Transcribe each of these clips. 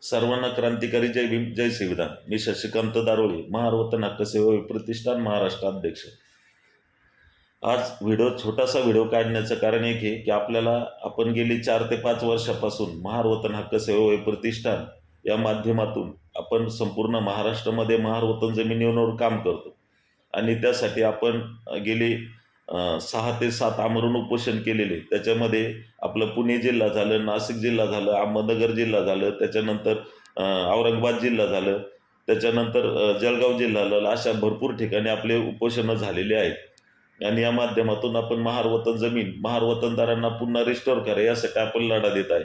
सर्वांना क्रांतिकारी जय भीम, जय संविधान. मी शशिकांत दारोळे, महार वतन हक्क सेवा प्रतिष्ठान महाराष्ट्र अध्यक्ष. आज छोटासा व्हिडिओ काढण्याचं कारण एक आहे की आपण गेली 4 ते 5 वर्षापासून महार वतन हक्क सेवा प्रतिष्ठान या माध्यमातून आपण संपूर्ण महाराष्ट्रामध्ये महार वतन जमिनीवर काम करतो आणि त्यासाठी आपण गेली 6 ते 7 आमरण उपोषण केलेले. त्याच्यामध्ये आपलं पुणे जिल्हा झालं, नाशिक जिल्हा झालं, अहमदनगर जिल्हा झालं, त्याच्यानंतर औरंगाबाद जिल्हा झालं, त्याच्यानंतर जळगाव जिल्हा झाला. अशा भरपूर ठिकाणी आपले उपोषणं झालेले आहेत आणि या माध्यमातून आपण महार वतन जमीन महार वतनदारांना पुन्हा रिस्टोअर करा यासाठी आपण लढा देत आहे.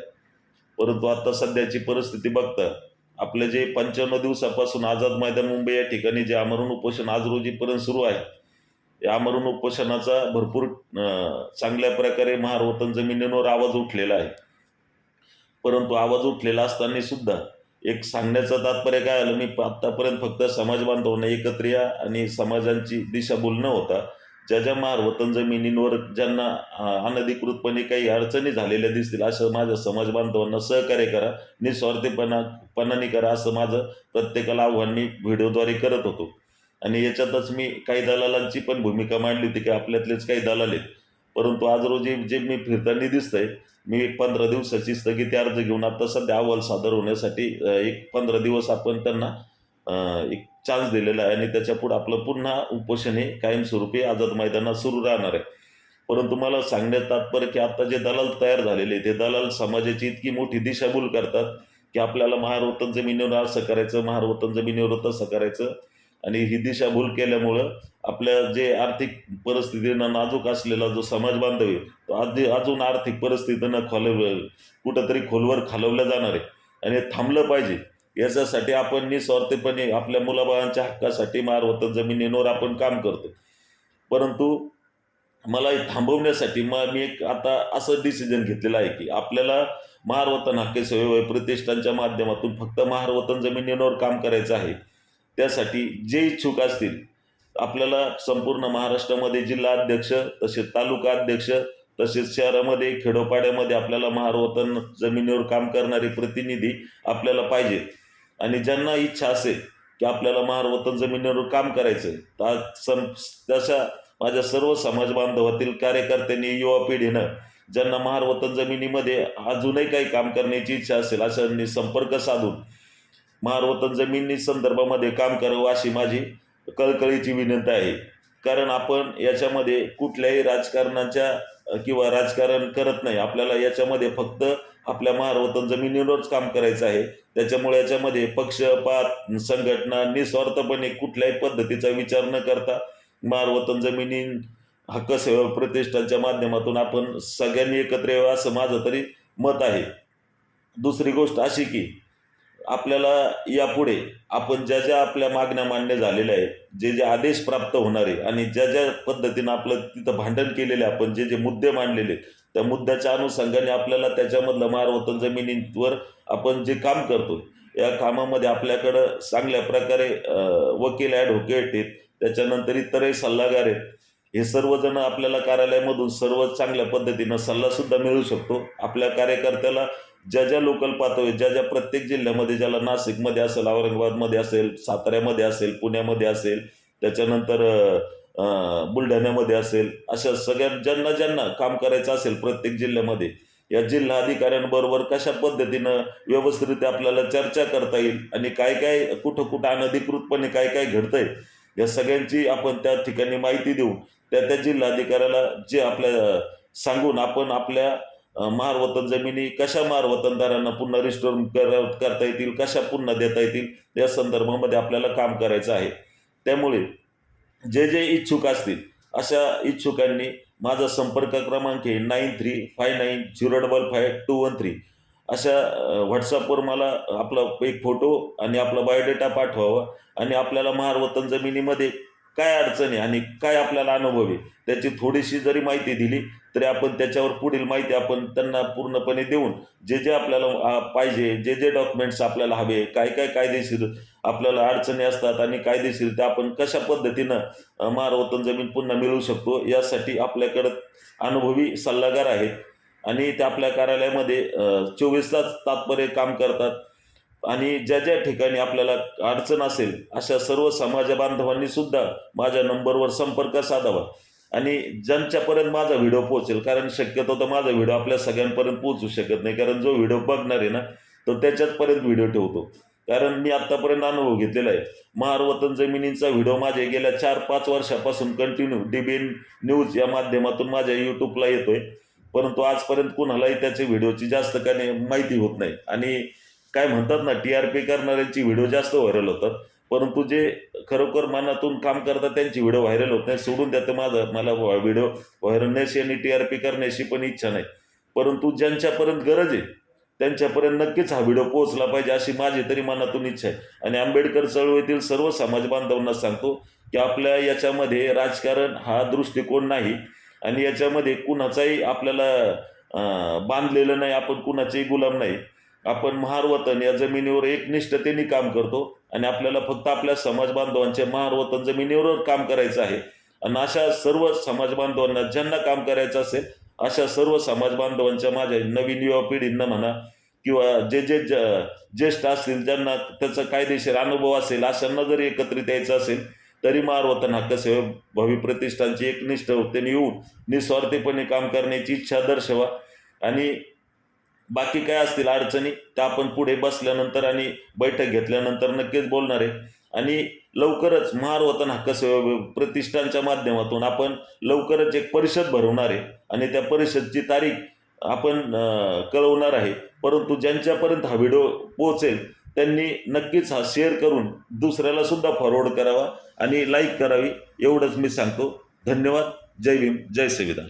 परंतु आता सध्याची परिस्थिती बघता आपले जे 95 दिवसापासून आझाद मैदान मुंबई या ठिकाणी जे आमरण उपोषण आज रोजीपर्यंत सुरू आहे, या आमरण उपोषणाचा भरपूर चांगल्या प्रकारे महार वतन जमिनीवर आवाज उठलेला आहे. परंतु आवाज उठलेला असताना सुद्धा एक सांगण्याचं तात्पर्य काय आलं, मी आतापर्यंत फक्त समाज बांधवांना एकत्र या आणि समाजांची दिशाभूल न होता ज्या महार वतन जमिनींवर ज्यांना अनधिकृतपणे काही अडचणी झालेल्या दिसतील असं माझ्या समाज बांधवांना सहकार्य करा, निस्वार्थीपणाने करा, असं माझं प्रत्येकाला आव्हान मी व्हिडिओद्वारे करत होतो. आणि याच्यातच मी काही दलालांची पण भूमिका मांडली होती की आपल्यातलेच काही दलाल आहेत. परंतु आज रोजी जे मी फिरताना दिसतंय, मी 15 दिवसाची स्थगिती अर्ज घेऊन आता सध्या अहवाल सादर होण्यासाठी एक 15 दिवस आपण त्यांना एक चान्स दिलेला आहे आणि त्याच्या पुढे आपलं पुन्हा उपोषण हे कायमस्वरूपी आझाद मैदानात सुरू राहणार आहे. परंतु मला सांगण्यात तात्पर्य की आता जे दलाल तयार झालेले ते दलाल समाजाची इतकी मोठी दिशाभूल करतात की आपल्याला महार वतन जमिनीवर असं करायचं, महार वतन जमिनीवर तसं करायचं, आणि ही दिशाभूल केल्यामुळं आपल्या जे आर्थिक परिस्थितीनं नाजूक असलेला जो समाज बांधव आहे तो अजून आर्थिक परिस्थितीनं कुठंतरी खोलवर खालवलं जाणार आहे आणि थांबलं पाहिजे. याच्यासाठी आपण निस्वार्थीपणे आपल्या मुलाबाळांच्या हक्कासाठी महार वतन जमिनीवर आपण काम करतो. परंतु मला थांबवण्यासाठी मी एक आता असं डिसिजन घेतलेलं आहे की आपल्याला महार वतन हक्क सेवा प्रतिष्ठानच्या माध्यमातून फक्त महार वतन जमिनीवर काम करायचं आहे. त्यासाठी जे इच्छुक असतील आपल्याला संपूर्ण महाराष्ट्रामध्ये जिल्हा अध्यक्ष, तसेच तालुका अध्यक्ष, तसेच शहरामध्ये खेडोपाड्यामध्ये आपल्याला महार वतन जमिनीवर काम करणारे प्रतिनिधी आपल्याला पाहिजेत. आणि ज्यांना इच्छा असेल की आपल्याला महार वतन जमिनीवर काम करायचं तशा माझ्या सर्व समाज बांधवातील कार्यकर्त्यांनी, युवा पिढीनं ज्यांना महार वतन जमिनीमध्ये अजूनही काही काम करण्याची इच्छा असेल अशांनी संपर्क साधून महार वतन जमिनी संदर्भामध्ये काम करावं अशी माझी कळकळीची विनंती आहे. कारण आपण याच्यामध्ये कुठल्याही राजकारण करत नाही. आपल्याला याच्यामध्ये फक्त आपल्या महार वतन जमिनीवरच काम करायचं आहे. त्याच्यामुळे याच्यामध्ये पक्षपात, संघटना, निस्वार्थपणे कुठल्याही पद्धतीचा विचार न करता महार वतन जमिनी हक्क सेवा प्रतिष्ठानच्या माध्यमातून आपण सगळ्यांनी एकत्र यावं असं माझं तरी मत आहे. दुसरी गोष्ट अशी की आपल्याला यापुढे आपण ज्या आपल्या मागण्या मान्य झालेल्या आहेत, जे आदेश प्राप्त होणारे आणि ज्या पद्धतीनं आपलं तिथं भांडण केलेले आपण जे मुद्दे मांडलेले त्या मुद्द्याच्या अनुषंगाने आपल्याला त्याच्यामधलं महार वतन जमिनीवर आपण जे काम करतो या कामामध्ये आपल्याकडं चांगल्या प्रकारे वकील, ॲडव्होकेट आहेत, त्याच्यानंतर इतरही सल्लागार आहेत. हे सर्वजण आपल्याला कार्यालयामधून सर्व चांगल्या पद्धतीनं सल्लासुद्धा मिळू शकतो. आपल्या कार्यकर्त्याला ज्या लोकल पातळी ज्या प्रत्येक जिल्ह्यामध्ये, ज्याला नाशिकमध्ये असेल, औरंगाबादमध्ये असेल, साताऱ्यामध्ये असेल, पुण्यामध्ये असेल, त्याच्यानंतर बुलढाण्यामध्ये असेल, अशा सगळ्या ज्यांना काम करायचं असेल प्रत्येक जिल्ह्यामध्ये या जिल्हा अधिकाऱ्यांबरोबर कशा पद्धतीनं व्यवस्थित आपल्याला चर्चा करता येईल आणि काय कुठं अनधिकृतपणे काय घडतंय या सगळ्यांची आपण त्या ठिकाणी माहिती देऊन त्या जिल्हाधिकाऱ्याला जे आपल्या सांगून आपण आपल्या महार वतन जमिनी कशा महार वतनदारांना पुन्हा रिस्टोअर करता येतील, कशा पुन्हा देता येतील या संदर्भामध्ये आपल्याला काम करायचं आहे. त्यामुळे जे इच्छुक असतील अशा इच्छुकांनी माझा संपर्क क्रमांक आहे 9359055213 अशा व्हॉट्सअपवर मला आपला एक फोटो आणि आपला बायोडेटा पाठवावा आणि आपल्याला महार वतन जमिनीमध्ये काय अडचणी आणि काय आपल्याला अनुभव आहे त्याची थोडीशी जरी माहिती दिली तरी आपण त्याच्यावर पुढील माहिती आपण त्यांना पूर्णपणे देऊन जे आपल्याला पाहिजे, जे डॉक्युमेंट्स आपल्याला हवे, काय कायदेशीर आपल्याला अडचणी असतात आणि कायदेशीर त्या आपण कशा पद्धतीनं महार वतन जमीन पुन्हा मिळवू शकतो यासाठी आपल्याकडं अनुभवी सल्लागार आहेत आणि ते आपल्या कार्यालयामध्ये 24 तास तात्पर्य काम करतात. आणि ज्या ज्या ठिकाणी आपल्याला अडचण असेल अशा सर्व समाज बांधवांनी सुद्धा माझ्या नंबरवर संपर्क साधावा आणि ज्यांच्यापर्यंत माझा व्हिडिओ पोहोचेल, कारण शक्यतो तर माझा व्हिडिओ आपल्या सगळ्यांपर्यंत पोहोचू शकत नाही, कारण जो व्हिडिओ बघणार आहे ना तो त्याच्याचपर्यंत व्हिडिओ ठेवतो. कारण मी आत्तापर्यंत अनुभव घेतलेला आहे. महार वतन जमिनीचा व्हिडिओ माझे गेल्या 4-5 वर्षापासून कंटिन्यू DBN न्यूज या माध्यमातून माझ्या यूट्यूबला येतोय, परंतु आजपर्यंत कुणालाही त्याची व्हिडिओची जास्त काही माहिती होत नाही. आणि काय म्हणतात ना, TRP करणाऱ्यांची व्हिडिओ जास्त व्हायरल होतात, परंतु जे खरोखर मनातून काम करतात त्यांची व्हिडिओ व्हायरल होत नाही. सोडून द्या, मला व्हिडिओ व्हायरल नशी आणि TRP करण्याची पण इच्छा नाही, परंतु ज्यांच्यापर्यंत गरज आहे त्यांच्यापर्यंत नक्कीच हा व्हिडिओ पोहोचला पाहिजे अशी माझी तरी मनातून इच्छा आहे. आणि आंबेडकर चळवळीतील सर्व समाज बांधवांना सांगतो की आपल्या याच्यामध्ये राजकारण हा दृष्टिकोन नाही आणि याच्यामध्ये कुणाचाही आपल्याला बांधलेलं नाही, आपण कुणाचेही गुलाम नाही. आपण महार वतन या जमिनीवर एकनिष्ठतेने काम करतो आणि आपल्याला फक्त आपल्या समाज बांधवांच्या महार वतन जमिनीवर काम करायचं आहे. आणि अशा सर्व समाज बांधवांना ज्यांना काम करायचं असेल अशा सर्व समाज बांधवांच्या माझ्या नवीन युवा पिढींना म्हणा किंवा जे ज्येष्ठ असतील ज्यांना त्याचा कायदेशीर अनुभव असेल अशांना जरी एकत्रित यायचं असेल तरी महार वतन हक्क सेवा भावी प्रतिष्ठानची एकनिष्ठ त्यांनी येऊन निस्वार्थीपणे काम करण्याची इच्छा दर्शवा. आणि बाकी काय असतील अडचणी त्या आपण पुढे बसल्यानंतर आणि बैठक घेतल्यानंतर नक्कीच बोलणार आहे. आणि लवकरच महार वतन हक्क सेवा प्रतिष्ठानच्या माध्यमातून आपण लवकरच एक परिषद भरवणार आहे आणि त्या परिषदची तारीख आपण कळवणार आहे. परंतु ज्यांच्यापर्यंत हा व्हिडिओ पोहोचेल त्यांनी नक्कीच हा शेअर करून दुसऱ्याला सुद्धा फॉरवर्ड करावा आणि लाईक करावी, एवढंच मी सांगतो. धन्यवाद. जय भीम, जय संविधान.